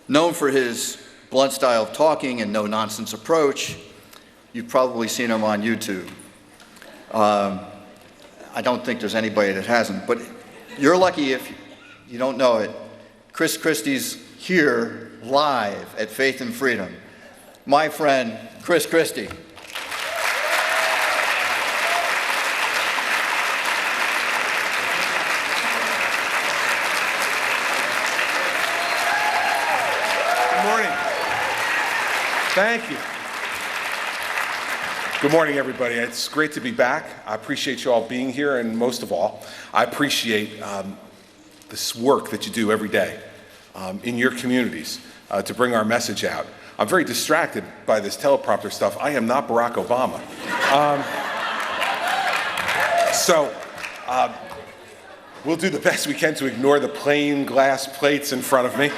Known for his blunt style of talking and no-nonsense approach, you've probably seen him on YouTube. I don't think there's anybody that hasn't, but you're lucky if you don't know it. Christie's here live at Faith and Freedom. My friend, Christie. Thank you. Good morning, everybody. It's great to be back. I appreciate you all being here, and most of all, I appreciate this work that you do every day in your communities to bring our message out. I'm very distracted by this teleprompter stuff. I am not Barack Obama. We'll do the best we can to ignore the plain glass plates in front of me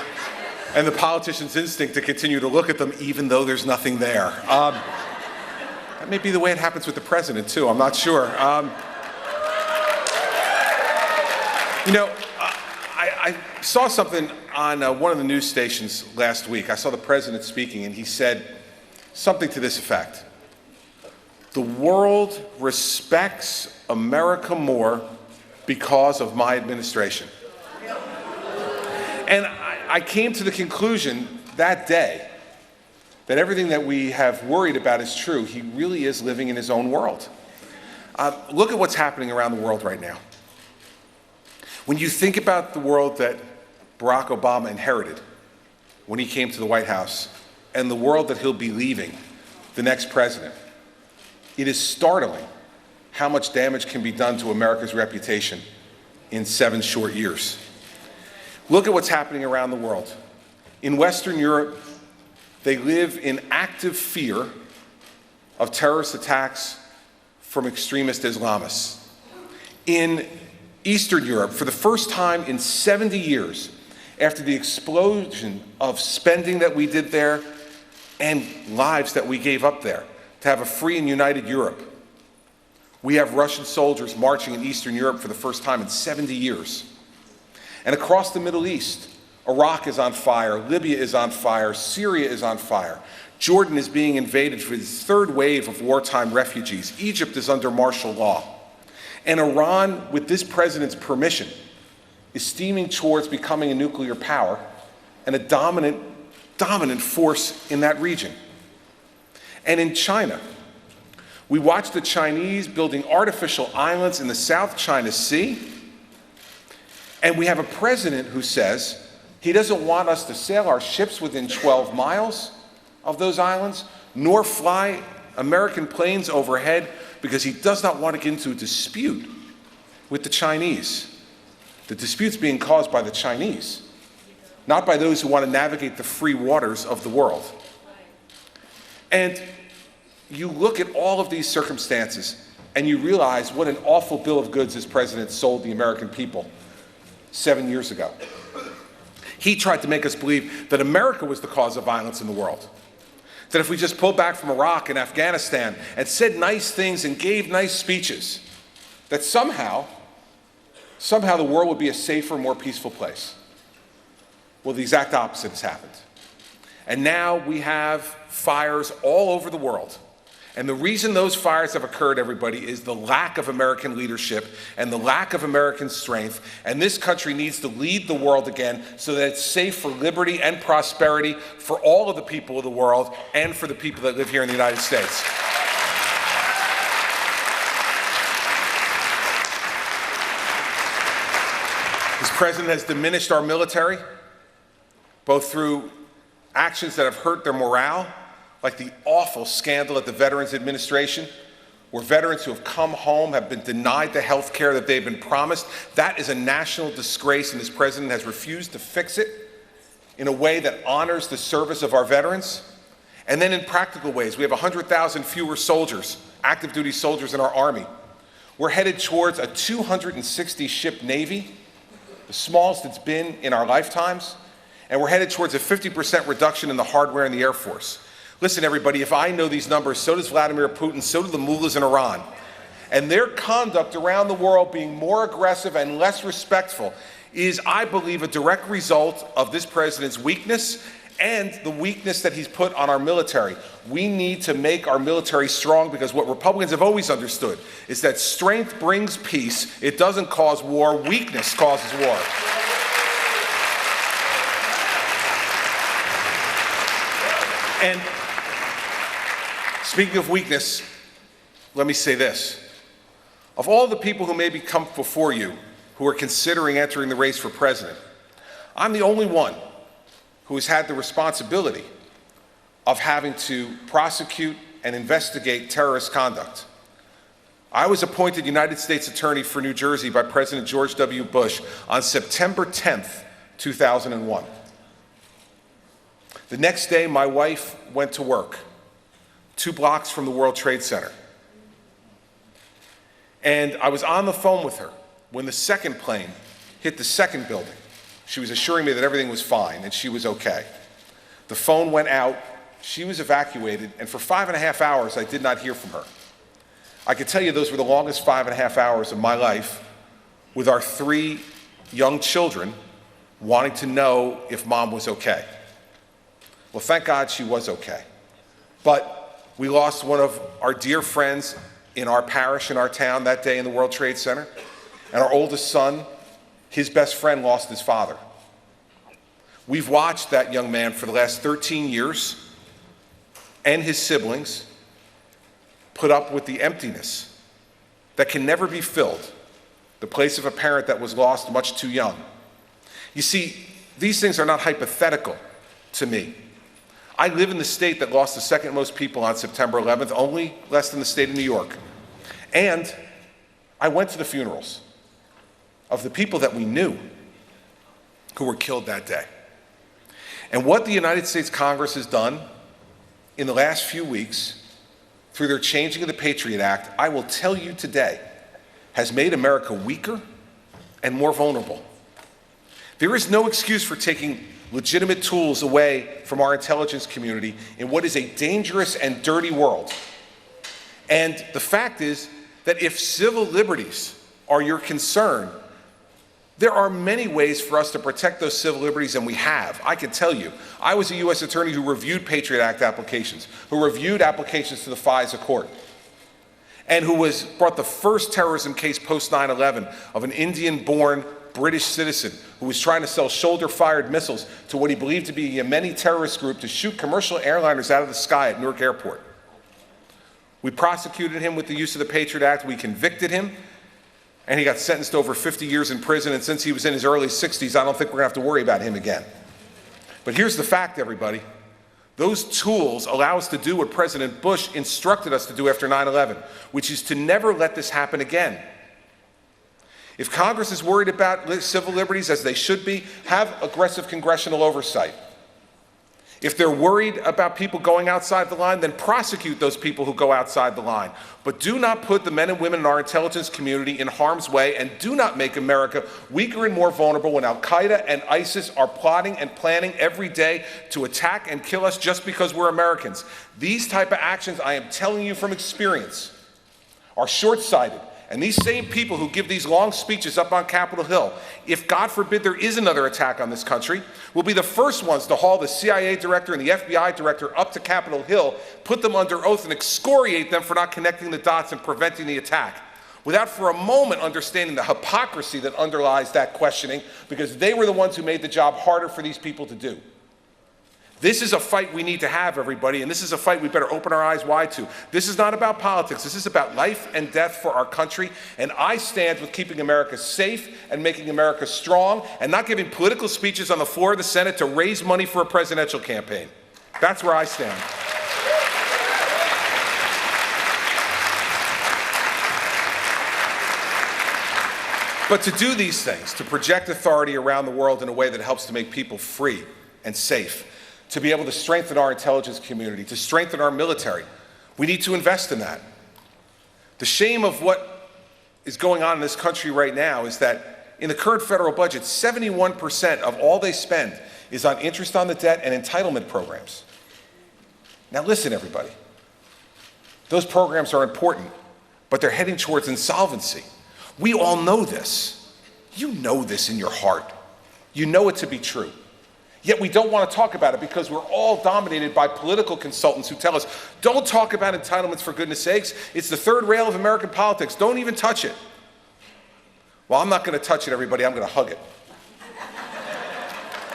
and the politician's instinct to continue to look at them even though there's nothing there. That may be the way it happens with the president, too. I'm not sure. I saw something on one of the news stations last week. I saw the president speaking, and he said something to this effect: "The world respects America more because of my administration." And I came to the conclusion that day that everything that we have worried about is true. He really is living in his own world. Look at what's happening around the world right now. When you think about the world that Barack Obama inherited when he came to the White House and the world that he'll be leaving, the next president, it is startling how much damage can be done to America's reputation in 7 short years. Look at what's happening around the world. In Western Europe, they live in active fear of terrorist attacks from extremist Islamists. In Eastern Europe, for the first time in 70 years, after the explosion of spending that we did there and lives that we gave up there to have a free and united Europe, we have Russian soldiers marching in Eastern Europe for the first time in 70 years. And across the Middle East, Iraq is on fire, Libya is on fire, Syria is on fire. Jordan is being invaded for its 3rd wave of wartime refugees. Egypt is under martial law. And Iran, with this president's permission, is steaming towards becoming a nuclear power and a dominant force in that region. And in China, we watch the Chinese building artificial islands in the South China Sea, and we have a president who says he doesn't want us to sail our ships within 12 miles of those islands, nor fly American planes overhead, because he does not want to get into a dispute with the Chinese. The dispute's being caused by the Chinese, not by those who want to navigate the free waters of the world. And you look at all of these circumstances, and you realize what an awful bill of goods this president sold the American people 7 years ago. He tried to make us believe that America was the cause of violence in the world. That if we just pulled back from Iraq and Afghanistan and said nice things and gave nice speeches, that somehow the world would be a safer, more peaceful place. Well, the exact opposite has happened. And now we have fires all over the world. And the reason those fires have occurred, everybody, is the lack of American leadership and the lack of American strength. And this country needs to lead the world again so that it's safe for liberty and prosperity for all of the people of the world and for the people that live here in the United States. This president has diminished our military, both through actions that have hurt their morale, like the awful scandal at the Veterans Administration, where veterans who have come home have been denied the health care that they've been promised. That is a national disgrace, and this president has refused to fix it in a way that honors the service of our veterans. And then in practical ways, we have 100,000 fewer soldiers, active duty soldiers in our Army. We're headed towards a 260-ship Navy, the smallest it's been in our lifetimes, and we're headed towards a 50% reduction in the hardware in the Air Force. Listen, everybody, if I know these numbers, so does Vladimir Putin, so do the mullahs in Iran. And their conduct around the world being more aggressive and less respectful is, I believe, a direct result of this president's weakness and the weakness that he's put on our military. We need to make our military strong, because what Republicans have always understood is that strength brings peace. It doesn't cause war. Weakness causes war. And speaking of weakness, let me say this. Of all the people who maybe come before you who are considering entering the race for president, I'm the only one who has had the responsibility of having to prosecute and investigate terrorist conduct. I was appointed United States Attorney for New Jersey by President George W. Bush on September 10th, 2001. The next day, my wife went to work 2 blocks from the World Trade Center. And I was on the phone with her when the second plane hit the second building. She was assuring me that everything was fine and she was okay. The phone went out, she was evacuated, and for 5.5 hours I did not hear from her. I could tell you those were the longest 5.5 hours of my life, with our 3 young children wanting to know if Mom was okay. Well, thank God she was okay. But we lost one of our dear friends in our parish, in our town, that day in the World Trade Center. And our oldest son, his best friend, lost his father. We've watched that young man for the last 13 years and his siblings put up with the emptiness that can never be filled, the place of a parent that was lost much too young. You see, these things are not hypothetical to me. I live in the state that lost the second most people on September 11th, only less than the state of New York. And I went to the funerals of the people that we knew who were killed that day. And what the United States Congress has done in the last few weeks through their changing of the Patriot Act, I will tell you today, has made America weaker and more vulnerable. There is no excuse for taking legitimate tools away from our intelligence community in what is a dangerous and dirty world. And the fact is that if civil liberties are your concern, there are many ways for us to protect those civil liberties, and we have. I can tell you, I was a U.S. attorney who reviewed Patriot Act applications, who reviewed applications to the FISA court, and who brought the first terrorism case post 9/11 of an Indian-born British citizen who was trying to sell shoulder-fired missiles to what he believed to be a Yemeni terrorist group to shoot commercial airliners out of the sky at Newark Airport. We prosecuted him with the use of the Patriot Act. We convicted him, and he got sentenced to over 50 years in prison. And since he was in his early 60s, I don't think we're going to have to worry about him again. But here's the fact, everybody. Those tools allow us to do what President Bush instructed us to do after 9/11, which is to never let this happen again. If Congress is worried about civil liberties, as they should be, have aggressive congressional oversight. If they're worried about people going outside the line, then prosecute those people who go outside the line. But do not put the men and women in our intelligence community in harm's way, and do not make America weaker and more vulnerable when Al-Qaeda and ISIS are plotting and planning every day to attack and kill us just because we're Americans. These type of actions, I am telling you from experience, are short-sighted. And these same people who give these long speeches up on Capitol Hill, if God forbid there is another attack on this country, will be the first ones to haul the CIA director and the FBI director up to Capitol Hill, put them under oath, and excoriate them for not connecting the dots and preventing the attack, without for a moment understanding the hypocrisy that underlies that questioning, because they were the ones who made the job harder for these people to do. This is a fight we need to have, everybody, and this is a fight we better open our eyes wide to. This is not about politics. This is about life and death for our country, and I stand with keeping America safe and making America strong, and not giving political speeches on the floor of the Senate to raise money for a presidential campaign. That's where I stand. But to do these things, to project authority around the world in a way that helps to make people free and safe, to be able to strengthen our intelligence community, to strengthen our military, we need to invest in that. The shame of what is going on in this country right now is that in the current federal budget, 71% of all they spend is on interest on the debt and entitlement programs. Now listen, everybody. Those programs are important, but they're heading towards insolvency. We all know this. You know this in your heart. You know it to be true. Yet we don't want to talk about it because we're all dominated by political consultants who tell us, don't talk about entitlements for goodness sakes. It's the third rail of American politics. Don't even touch it. Well, I'm not going to touch it, everybody. I'm going to hug it.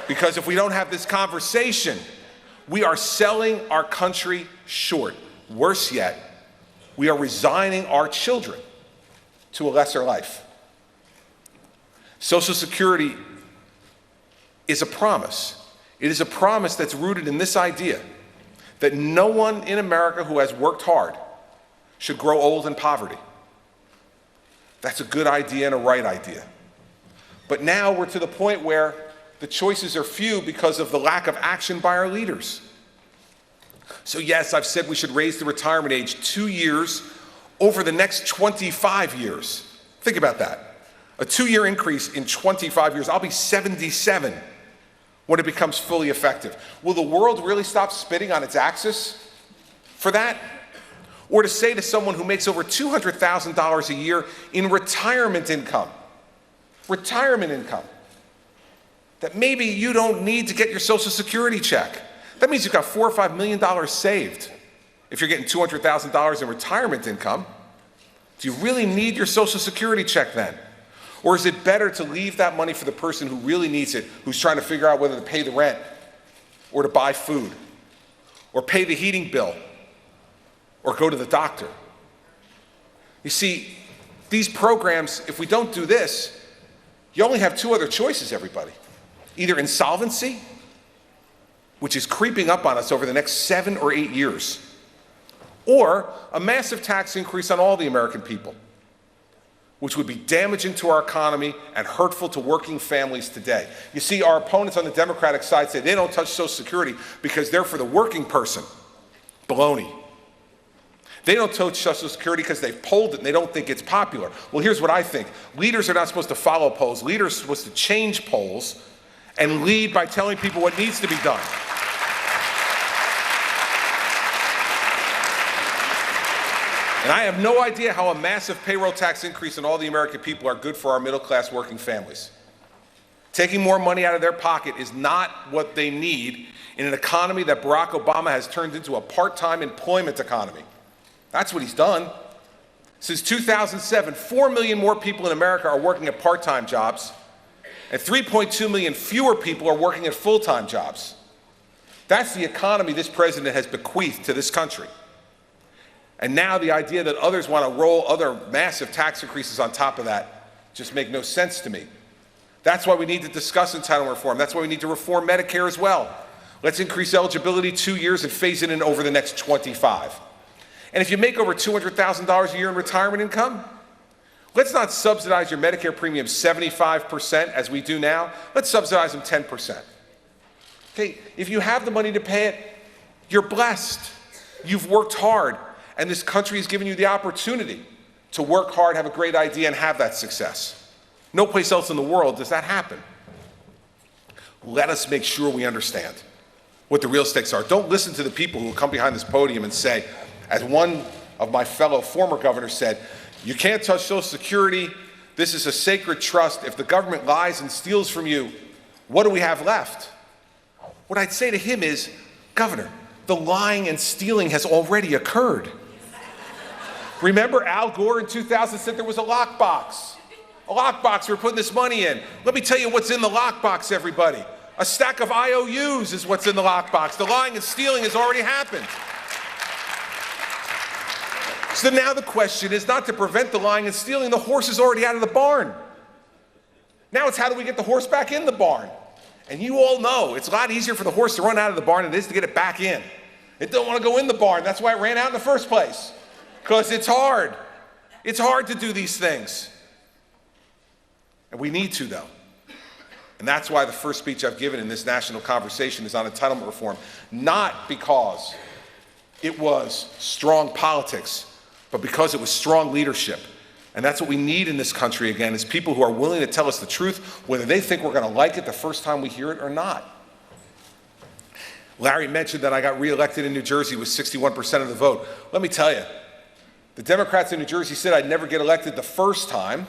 Because if we don't have this conversation, we are selling our country short. Worse yet, we are resigning our children to a lesser life. Social Security is a promise. It is a promise that's rooted in this idea that no one in America who has worked hard should grow old in poverty. That's a good idea and a right idea. But now we're to the point where the choices are few because of the lack of action by our leaders. So yes, I've said we should raise the retirement age 2 years over the next 25 years. Think about that. A 2-year increase in 25 years. I'll be 77 when it becomes fully effective. Will the world really stop spinning on its axis for that? Or to say to someone who makes over $200,000 a year in retirement income, that maybe you don't need to get your Social Security check. That means you've got $4 or $5 million saved if you're getting $200,000 in retirement income. Do you really need your Social Security check then? Or is it better to leave that money for the person who really needs it, who's trying to figure out whether to pay the rent or to buy food or pay the heating bill or go to the doctor? You see, these programs, if we don't do this, you only have two other choices, everybody. Either insolvency, which is creeping up on us over the next 7 or 8 years, or a massive tax increase on all the American people, which would be damaging to our economy and hurtful to working families today. You see, our opponents on the Democratic side say they don't touch Social Security because they're for the working person. Baloney. They don't touch Social Security because they've polled it and they don't think it's popular. Well, here's what I think. Leaders are not supposed to follow polls. Leaders are supposed to change polls and lead by telling people what needs to be done. And I have no idea how a massive payroll tax increase on all the American people are good for our middle-class working families. Taking more money out of their pocket is not what they need in an economy that Barack Obama has turned into a part-time employment economy. That's what he's done. Since 2007, 4 million more people in America are working at part-time jobs, and 3.2 million fewer people are working at full-time jobs. That's the economy this president has bequeathed to this country. And now the idea that others want to roll other massive tax increases on top of that just make no sense to me. That's why we need to discuss entitlement reform. That's why we need to reform Medicare as well. Let's increase eligibility 2 years and phase it in over the next 25. And if you make over $200,000 a year in retirement income, let's not subsidize your Medicare premium 75% as we do now. Let's subsidize them 10%. Okay, if you have the money to pay it, you're blessed. You've worked hard. And this country has given you the opportunity to work hard, have a great idea, and have that success. No place else in the world does that happen. Let us make sure we understand what the real stakes are. Don't listen to the people who will come behind this podium and say, as one of my fellow former governors said, you can't touch Social Security. This is a sacred trust. If the government lies and steals from you, what do we have left? What I'd say to him is, Governor, the lying and stealing has already occurred. Remember Al Gore in 2000 said there was a lockbox. A lockbox, we're putting this money in. Let me tell you what's in the lockbox, everybody. A stack of IOUs is what's in the lockbox. The lying and stealing has already happened. So now the question is not to prevent the lying and stealing. The horse is already out of the barn. Now it's how do we get the horse back in the barn? And you all know it's a lot easier for the horse to run out of the barn than it is to get it back in. It don't want to go in the barn. That's why it ran out in the first place. Because it's hard. It's hard to do these things. And we need to, though. And that's why the first speech I've given in this national conversation is on entitlement reform. Not because it was strong politics, but because it was strong leadership. And that's what we need in this country again, is people who are willing to tell us the truth, whether they think we're going to like it the first time we hear it or not. Larry mentioned that I got reelected in New Jersey with 61% of the vote. Let me tell you, the Democrats in New Jersey said I'd never get elected the first time.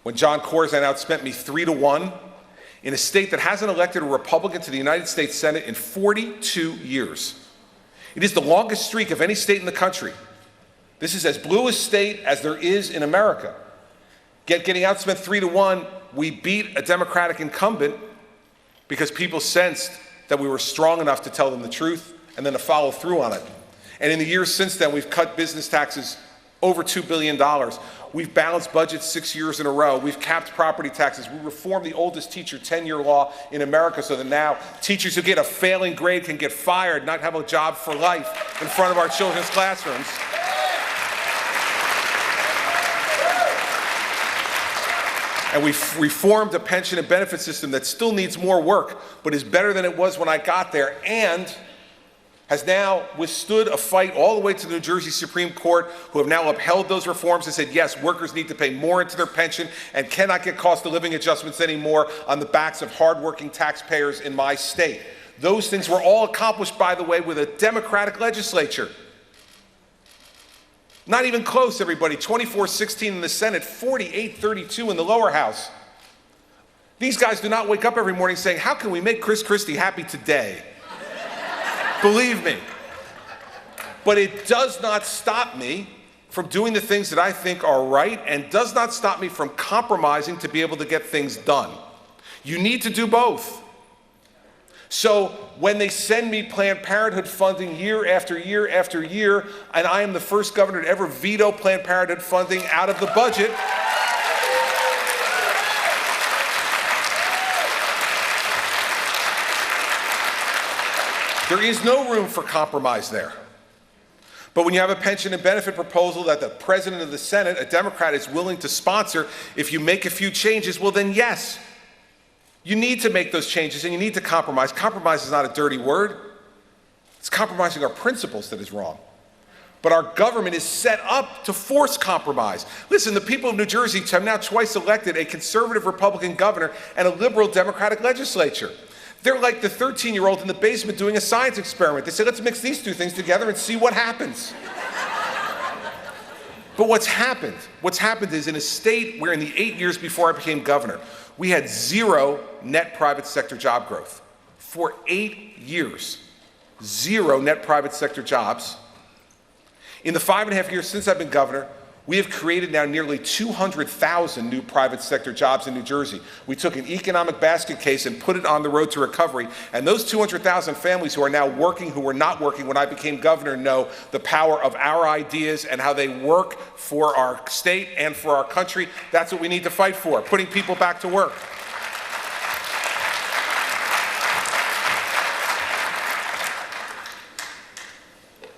when John Corzine outspent me 3-1 in a state that hasn't elected a Republican to the United States Senate in 42 years. It is the longest streak of any state in the country. This is as blue a state as there is in America. Yet getting outspent 3-1, we beat a Democratic incumbent because people sensed that we were strong enough to tell them the truth and then to follow through on it. And in the years since then, we've cut business taxes over $2 billion. We've balanced budgets 6 years in a row. We've capped property taxes. We reformed the oldest teacher tenure law in America so that now teachers who get a failing grade can get fired, not have a job for life in front of our children's classrooms. And we've reformed a pension and benefit system that still needs more work, but is better than it was when I got there, and has now withstood a fight all the way to the New Jersey Supreme Court, who have now upheld those reforms and said, yes, workers need to pay more into their pension and cannot get cost of living adjustments anymore on the backs of hardworking taxpayers in my state. Those things were all accomplished, by the way, with a Democratic legislature. Not even close, everybody. 24-16 in the Senate, 48-32 in the lower house. These guys do not wake up every morning saying, how can we make Chris Christie happy today? Believe me. But it does not stop me from doing the things that I think are right, and does not stop me from compromising to be able to get things done. You need to do both. So when they send me Planned Parenthood funding year after year after year, and I am the first governor to ever veto Planned Parenthood funding out of the budget, there is no room for compromise there. But when you have a pension and benefit proposal that the president of the Senate, a Democrat, is willing to sponsor, if you make a few changes, well then yes, you need to make those changes and you need to compromise. Compromise is not a dirty word. It's compromising our principles that is wrong. But our government is set up to force compromise. Listen, the people of New Jersey have now twice elected a conservative Republican governor and a liberal Democratic legislature. They're like the 13-year-old in the basement doing a science experiment. They say, let's mix these two things together and see what happens. But what's happened is in a state where in the 8 years before I became governor, we had 0 net private sector job growth. For 8 years, 0 net private sector jobs. In the 5.5 years since I've been governor, we have created now nearly 200,000 new private sector jobs in New Jersey. We took an economic basket case and put it on the road to recovery, and those 200,000 families who are now working, who were not working when I became governor, know the power of our ideas and how they work for our state and for our country. That's what we need to fight for, putting people back to work.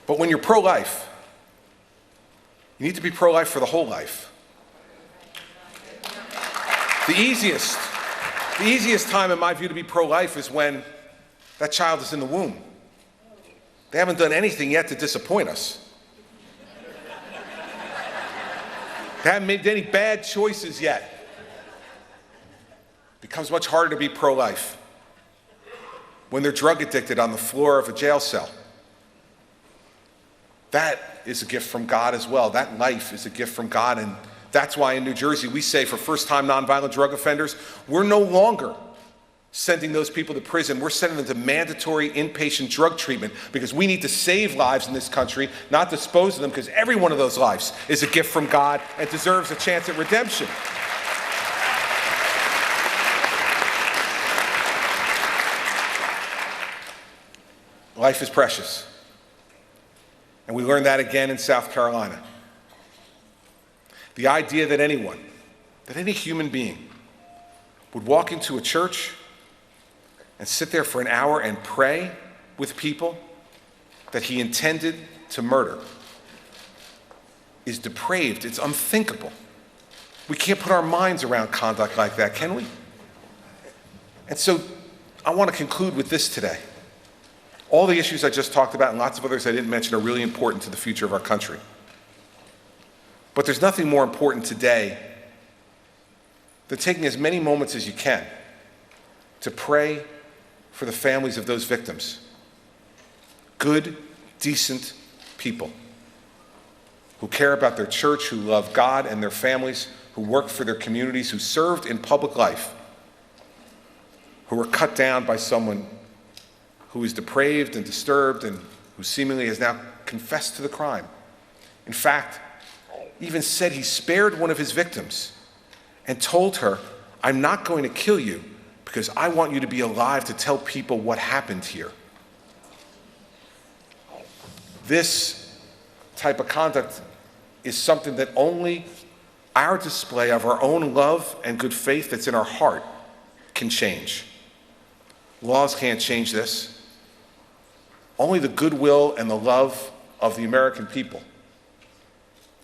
But when you're pro-life, you need to be pro-life for the whole life. The easiest time, in my view, to be pro-life is when that child is in the womb. They haven't done anything yet to disappoint us. They haven't made any bad choices yet. It becomes much harder to be pro-life when they're drug addicted on the floor of a jail cell. That is a gift from God as well. That life is a gift from God, and that's why in New Jersey we say for first-time nonviolent drug offenders, we're no longer sending those people to prison. We're sending them to mandatory inpatient drug treatment because we need to save lives in this country, not dispose of them, because every one of those lives is a gift from God and deserves a chance at redemption. Life is precious. And we learned that again in South Carolina. The idea that anyone, that any human being would walk into a church and sit there for an hour and pray with people that he intended to murder is depraved. It's unthinkable. We can't put our minds around conduct like that, can we? And so I want to conclude with this today. All the issues I just talked about and lots of others I didn't mention are really important to the future of our country. But there's nothing more important today than taking as many moments as you can to pray for the families of those victims. Good, decent people who care about their church, who love God and their families, who worked for their communities, who served in public life, who were cut down by someone who is depraved and disturbed and who seemingly has now confessed to the crime. In fact, even said he spared one of his victims and told her, "I'm not going to kill you because I want you to be alive to tell people what happened here." This type of conduct is something that only our display of our own love and good faith that's in our heart can change. Laws can't change this. Only the goodwill and the love of the American people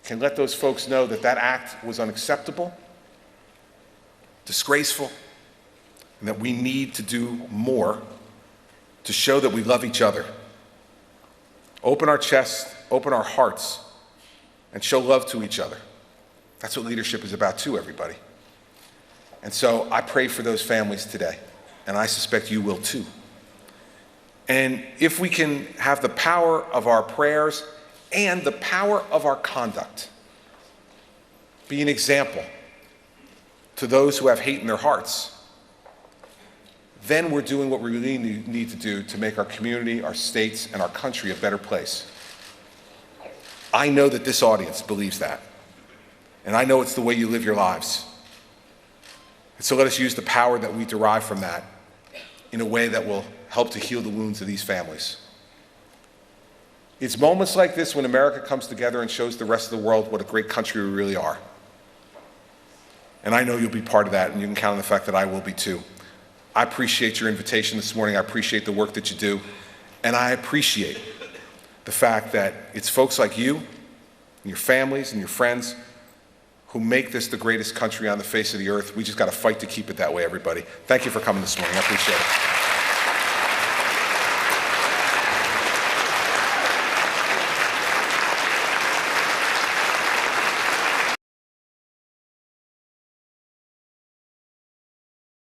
can let those folks know that that act was unacceptable, disgraceful, and that we need to do more to show that we love each other. Open our chests, open our hearts, and show love to each other. That's what leadership is about too, everybody. And so I pray for those families today, and I suspect you will too. And if we can have the power of our prayers and the power of our conduct be an example to those who have hate in their hearts, then we're doing what we really need to do to make our community, our states, and our country a better place. I know that this audience believes that. And I know it's the way you live your lives. And so let us use the power that we derive from that in a way that will help to heal the wounds of these families. It's moments like this when America comes together and shows the rest of the world what a great country we really are. And I know you'll be part of that, and you can count on the fact that I will be too. I appreciate your invitation this morning. I appreciate the work that you do. And I appreciate the fact that it's folks like you, and your families, and your friends who make this the greatest country on the face of the earth. We just got to fight to keep it that way, everybody. Thank you for coming this morning. I appreciate it.